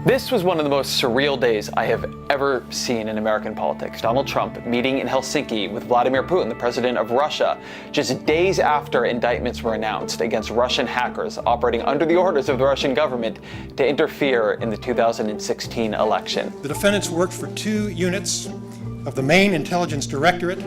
This was one of the most surreal days I have ever seen in American politics. Donald Trump meeting in Helsinki with Vladimir Putin, the president of Russia, just days after indictments were announced against Russian hackers operating under the orders of the Russian government to interfere in the 2016 election. The defendants worked for 2 units of the main intelligence directorate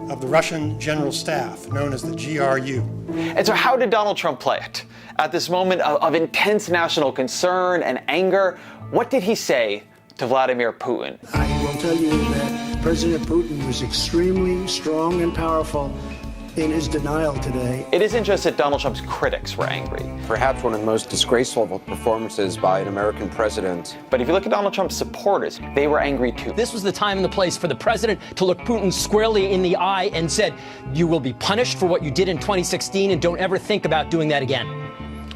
of the Russian General Staff, known as the GRU. And so how did Donald Trump play it? At this moment of intense national concern and anger, what did he say to Vladimir Putin? I will tell you that President Putin was extremely strong and powerful in his denial today. It isn't just that Donald Trump's critics were angry. Perhaps one of the most disgraceful performances by an American president. But if you look at Donald Trump's supporters, they were angry too. This was the time and the place for the president to look Putin squarely in the eye and said, you will be punished for what you did in 2016 and don't ever think about doing that again.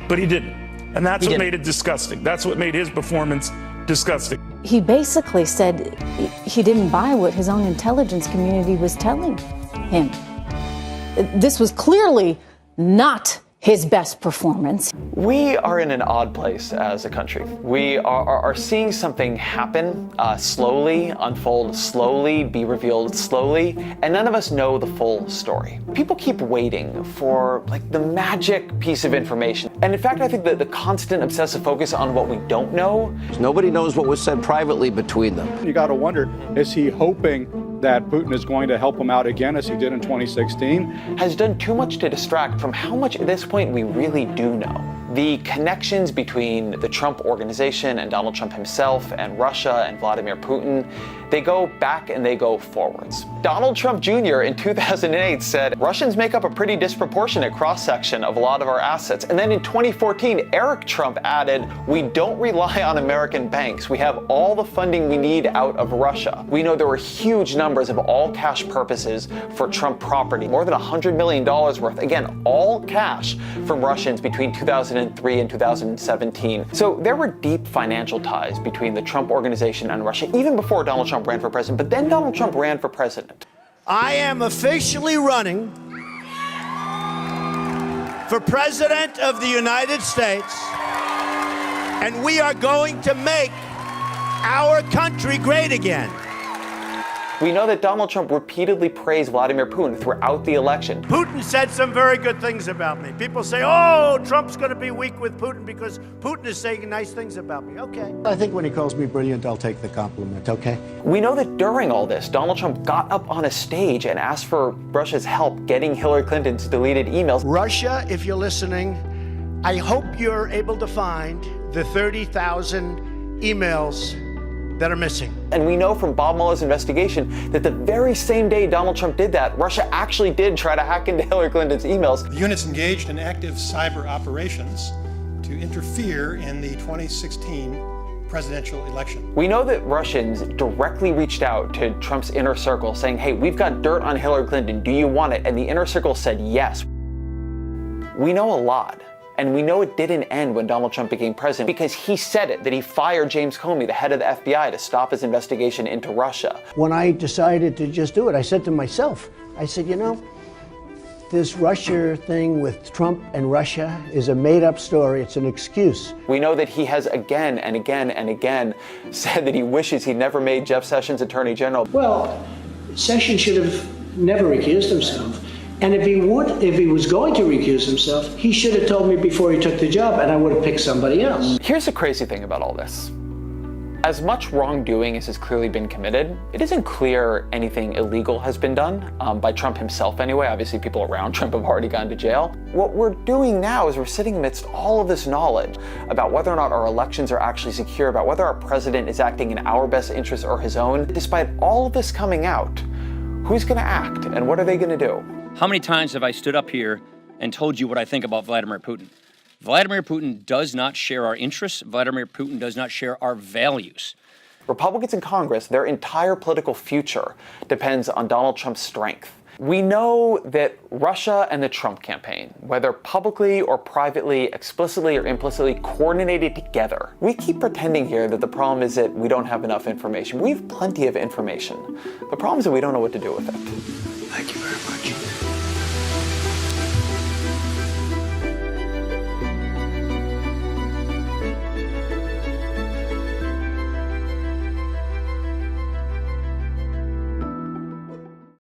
But he didn't. And that's what made it disgusting. That's what made his performance disgusting. He basically said he didn't buy what his own intelligence community was telling him. This was clearly not his best performance. We are in an odd place as a country. We are seeing something happen slowly, unfold slowly, be revealed slowly, and none of us know the full story. People keep waiting for the magic piece of information. And in fact, I think that the constant obsessive focus on what we don't know. Nobody knows what was said privately between them. You got to wonder, is he hoping that Putin is going to help him out again as he did in 2016? Has done too much to distract from how much at this point we really do know. The connections between the Trump organization and Donald Trump himself and Russia and Vladimir Putin, they go back and they go forwards. Donald Trump Jr. in 2008 said, Russians make up a pretty disproportionate cross-section of a lot of our assets. And then in 2014, Eric Trump added, we don't rely on American banks. We have all the funding we need out of Russia. We know there were huge numbers of all cash purposes for Trump property, more than $100 million worth. Again, all cash from Russians between 2003 and 2017. So there were deep financial ties between the Trump organization and Russia, even before Donald Trump ran for president. But then Donald Trump ran for president. I am officially running for President of the United States, and we are going to make our country great again. We know that Donald Trump repeatedly praised Vladimir Putin throughout the election. Putin said some very good things about me. People say, oh, Trump's going to be weak with Putin because Putin is saying nice things about me. Okay. I think when he calls me brilliant, I'll take the compliment, okay? We know that during all this, Donald Trump got up on a stage and asked for Russia's help getting Hillary Clinton's deleted emails. Russia, if you're listening, I hope you're able to find the 30,000 emails that are missing. And we know from Bob Mueller's investigation that the very same day Donald Trump did that, Russia actually did try to hack into Hillary Clinton's emails. The units engaged in active cyber operations to interfere in the 2016 presidential election. We know that Russians directly reached out to Trump's inner circle saying, hey, we've got dirt on Hillary Clinton, do you want it? And the inner circle said yes. We know a lot. And we know it didn't end when Donald Trump became president because he said it, that he fired James Comey, the head of the FBI, to stop his investigation into Russia. When I decided to just do it, I said to myself, I said, you know, this Russia thing with Trump and Russia is a made-up story. It's an excuse. We know that he has again and again and again said that he wishes he never made Jeff Sessions Attorney General. Well, Sessions should have never recused himself. And if he was going to recuse himself, he should have told me before he took the job, and I would have picked somebody else. Here's the crazy thing about all this. As much wrongdoing as has clearly been committed, it isn't clear anything illegal has been done, by Trump himself anyway. Obviously, people around Trump have already gone to jail. What we're doing now is we're sitting amidst all of this knowledge about whether or not our elections are actually secure, about whether our president is acting in our best interest or his own. Despite all of this coming out, who's going to act and what are they going to do? How many times have I stood up here and told you what I think about Vladimir Putin? Vladimir Putin does not share our interests. Vladimir Putin does not share our values. Republicans in Congress, their entire political future depends on Donald Trump's strength. We know that Russia and the Trump campaign, whether publicly or privately, explicitly or implicitly, coordinated together. We keep pretending here that the problem is that we don't have enough information. We have plenty of information. The problem is that we don't know what to do with it. Thank you.